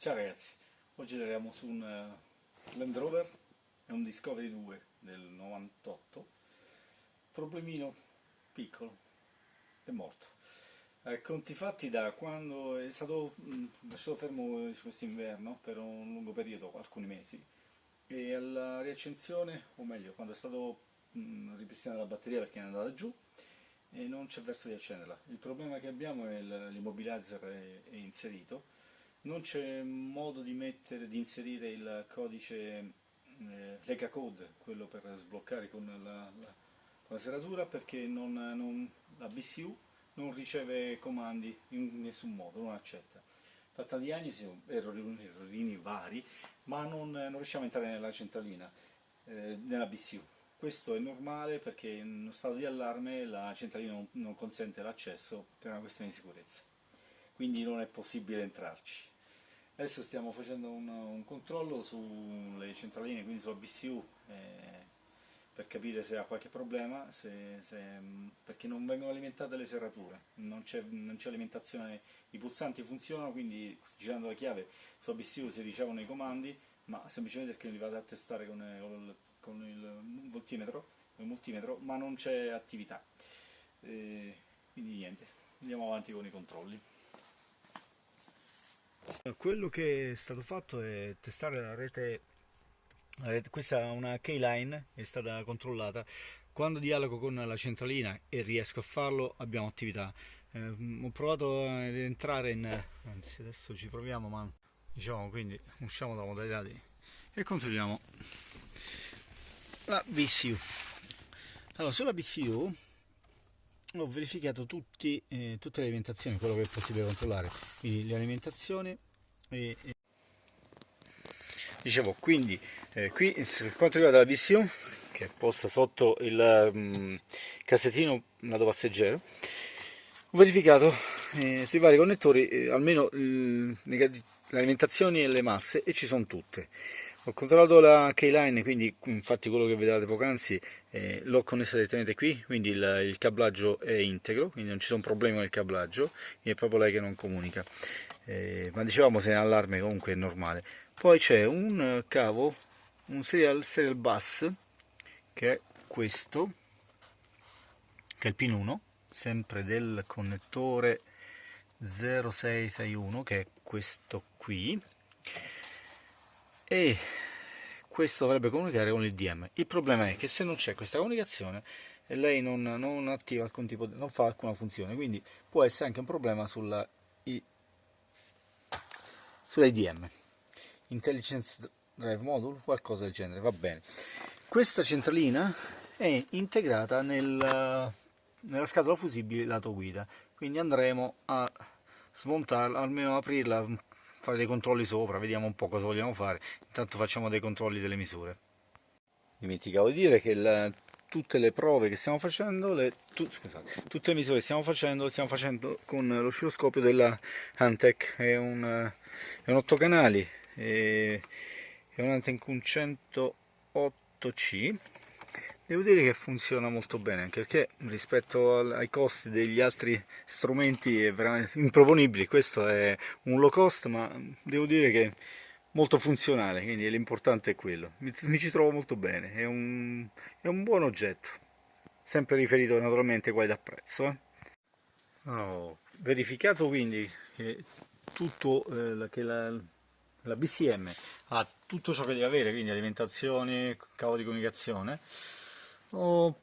Ciao ragazzi, oggi lavoriamo su un Land Rover, è un Discovery 2 del 98, problemino piccolo, è morto. Conti fatti da quando è stato lasciato fermo quest'inverno per un lungo periodo, alcuni mesi, e alla riaccensione, o meglio, quando è stato ripristinata la batteria perché è andata giù, e non c'è verso di accenderla. Il problema che abbiamo è l'immobilizer è inserito, non c'è modo di inserire il codice Lega Code, quello per sbloccare con con la serratura, perché la BCU non riceve comandi in nessun modo, non accetta. Fatta diagnosi, errorini vari, ma non riusciamo a entrare nella centralina, nella BCU. Questo è normale perché in uno stato di allarme la centralina non consente l'accesso per una questione di sicurezza, quindi non è possibile entrarci. Adesso stiamo facendo un controllo sulle centraline, quindi sulla BCU, per capire se ha qualche problema, perché non vengono alimentate le serrature, non c'è alimentazione, i pulsanti funzionano, quindi girando la chiave sulla BCU si ricevono i comandi, ma semplicemente perché li vado a testare con il multimetro, ma non c'è attività. Quindi niente, andiamo avanti con i controlli. Quello che è stato fatto è testare la rete, questa è una K-Line, è stata controllata. Quando dialogo con la centralina e riesco a farlo, abbiamo attività. Ho provato ad entrare anzi adesso ci proviamo, ma diciamo, quindi usciamo dalla modalità e controlliamo la BCU. Allora, sulla BCU ho verificato tutte le alimentazioni, quello che è possibile controllare, quindi le alimentazioni dicevo, quindi qui per quanto riguarda la BCU, che è posta sotto il cassettino lato passeggero, ho verificato sui vari connettori almeno le alimentazioni e le masse, e ci sono tutte. Ho controllato la K-Line, quindi infatti quello che vedevate poc'anzi l'ho connesso direttamente qui, quindi il cablaggio è integro, quindi non ci sono problemi con il cablaggio, è proprio lei che non comunica. Ma dicevamo, se è in allarme comunque è normale. Poi c'è un cavo, un serial bus, che è questo, che è il pin 1, sempre del connettore 0661, che è questo qui, e questo dovrebbe comunicare con il DM. Il problema è che se non c'è questa comunicazione, lei non attiva alcun tipo non fa alcuna funzione, quindi può essere anche un problema sulla IDM, Intelligence Drive Module, qualcosa del genere, va bene. Questa centralina è integrata nella scatola fusibile lato guida, quindi andremo a smontarla, almeno aprirla, fare dei controlli sopra, vediamo un po' cosa vogliamo fare. Intanto facciamo dei controlli delle misure. Dimenticavo di dire che tutte le prove che stiamo facendo, scusate, tutte le misure che le stiamo facendo con l'oscilloscopio della Antec, è un 8 canali, è un Antec un 108C. Devo dire che funziona molto bene, anche perché rispetto ai costi degli altri strumenti è veramente improponibile. Questo è un low cost, ma devo dire che è molto funzionale, quindi l'importante è quello. Mi ci trovo molto bene, è un buon oggetto, sempre riferito naturalmente ai guai da prezzo. Ho verificato quindi che la BCM ha tutto ciò che deve avere, quindi alimentazione, cavo di comunicazione. Ho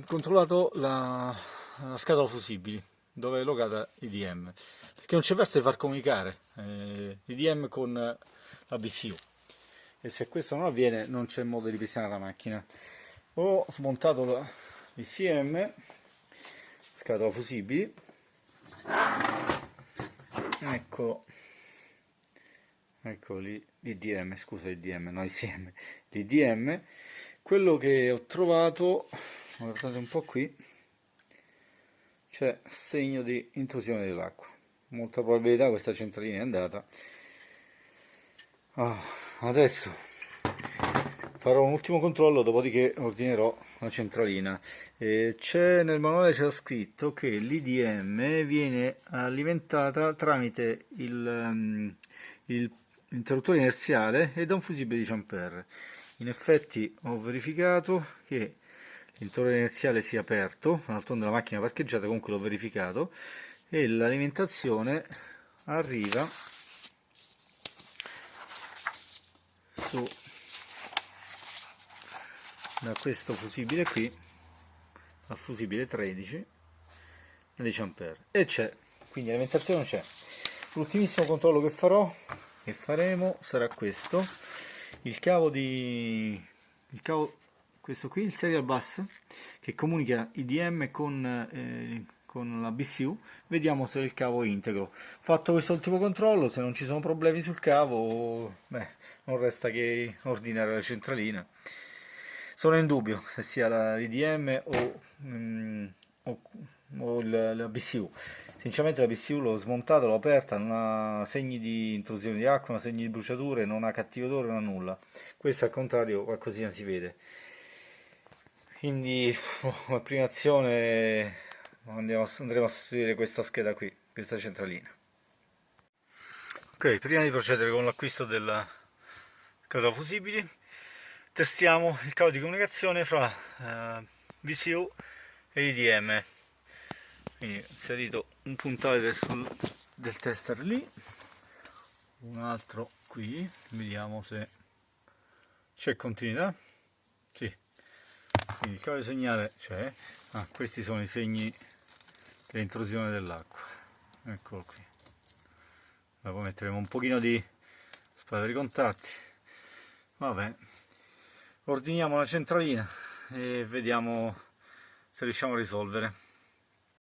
controllato la scatola fusibili dove è locata IDM, perché non c'è verso di far comunicare IDM con la BCU, e se questo non avviene non c'è modo di ripristinare la macchina. Ho smontato la BCM, scatola fusibili, ecco l'IDM, scusa, l'IDM, no ICM, l'IDM. Quello che ho trovato, guardate un po' qui, c'è segno di intrusione dell'acqua, molta probabilità questa centralina è andata. Adesso farò un ultimo controllo, dopodiché ordinerò la centralina. Nel manuale c'è scritto che l'IDM viene alimentata tramite il interruttore inerziale e da un fusibile 10 A. In effetti ho verificato che l'interruttore inerziale sia aperto, d'altronde la macchina è parcheggiata, comunque l'ho verificato, e l'alimentazione arriva da questo fusibile qui al fusibile 13 da 10 A e c'è, quindi l'alimentazione c'è. L'ultimissimo controllo che faremo sarà questo: il cavo questo qui, il serial bus che comunica IDM con la BCU. Vediamo se il cavo è integro. Fatto questo ultimo controllo, se non ci sono problemi sul cavo, beh, non resta che ordinare la centralina. Sono in dubbio se sia l'IDM o la BCU. Sinceramente la BCU l'ho smontata, l'ho aperta, non ha segni di intrusione di acqua, non ha segni di bruciature, non ha cattivo odore, non ha nulla. Questa al contrario qualcosina si vede. Quindi come prima azione andremo a sostituire questa scheda qui, questa centralina. Ok, prima di procedere con l'acquisto della scatola fusibili, testiamo il cavo di comunicazione fra VCU e IDM. Quindi ho inserito un puntale del tester lì, un altro qui, vediamo se c'è continuità. Sì, quindi il cavo di segnale c'è. Questi sono i segni dell'intrusione dell'acqua, eccolo qui. Dopo metteremo un pochino di spada di contatti. Vabbè, ordiniamo la centralina e vediamo se riusciamo a risolvere.